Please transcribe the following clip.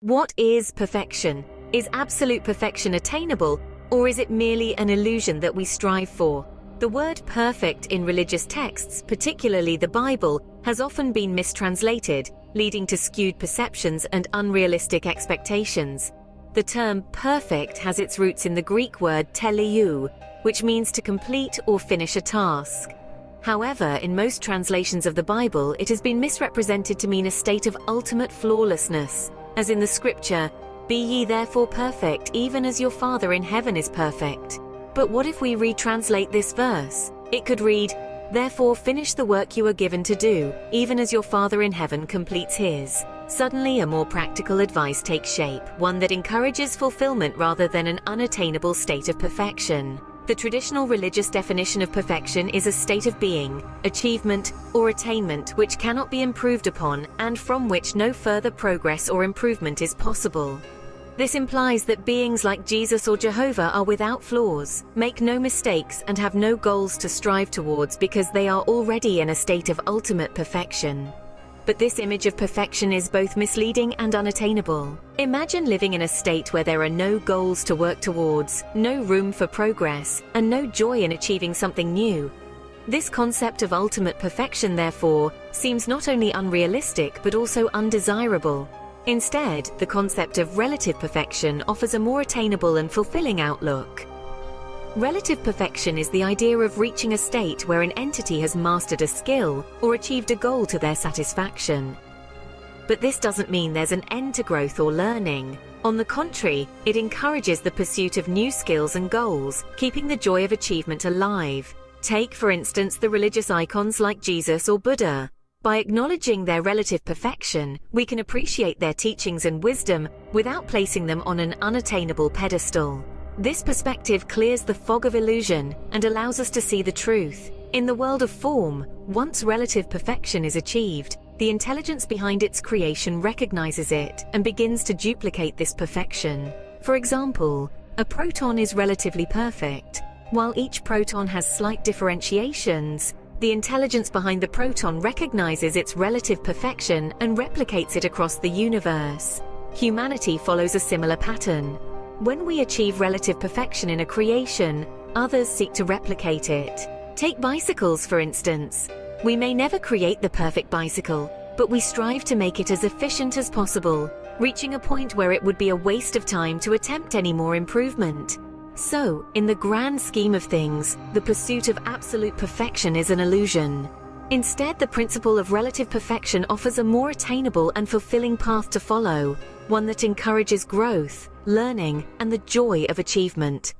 What is perfection? Is absolute perfection attainable, or is it merely an illusion that we strive for? The word perfect in religious texts, particularly the Bible, has often been mistranslated, leading to skewed perceptions and unrealistic expectations. The term perfect has its roots in the Greek word teleu, which means to complete or finish a task. However, in most translations of the Bible, it has been misrepresented to mean a state of ultimate flawlessness, as in the scripture, "Be ye therefore perfect, even as your Father in heaven is perfect." But what if we retranslate this verse? It could read, "Therefore finish the work you are given to do, even as your Father in heaven completes his." Suddenly, a more practical advice takes shape, one that encourages fulfillment rather than an unattainable state of perfection. The traditional religious definition of perfection is a state of being, achievement, or attainment which cannot be improved upon and from which no further progress or improvement is possible. This implies that beings like Jesus or Jehovah are without flaws, make no mistakes, and have no goals to strive towards because they are already in a state of ultimate perfection. But this image of perfection is both misleading and unattainable. Imagine living in a state where there are no goals to work towards, no room for progress, and no joy in achieving something new. This concept of ultimate perfection, therefore, seems not only unrealistic but also undesirable. Instead, the concept of relative perfection offers a more attainable and fulfilling outlook. Relative perfection is the idea of reaching a state where an entity has mastered a skill or achieved a goal to their satisfaction. But this doesn't mean there's an end to growth or learning. On the contrary, it encourages the pursuit of new skills and goals, keeping the joy of achievement alive. Take, for instance, the religious icons like Jesus or Buddha. By acknowledging their relative perfection, we can appreciate their teachings and wisdom without placing them on an unattainable pedestal. This perspective clears the fog of illusion and allows us to see the truth. In the world of form, once relative perfection is achieved, the intelligence behind its creation recognizes it and begins to duplicate this perfection. For example, a proton is relatively perfect. While each proton has slight differentiations, the intelligence behind the proton recognizes its relative perfection and replicates it across the universe. Humanity follows a similar pattern. When we achieve relative perfection in a creation, others seek to replicate it. Take bicycles, for instance. We may never create the perfect bicycle, but we strive to make it as efficient as possible, reaching a point where it would be a waste of time to attempt any more improvement. So, in the grand scheme of things, the pursuit of absolute perfection is an illusion. Instead, the principle of relative perfection offers a more attainable and fulfilling path to follow, one that encourages growth, learning, and the joy of achievement.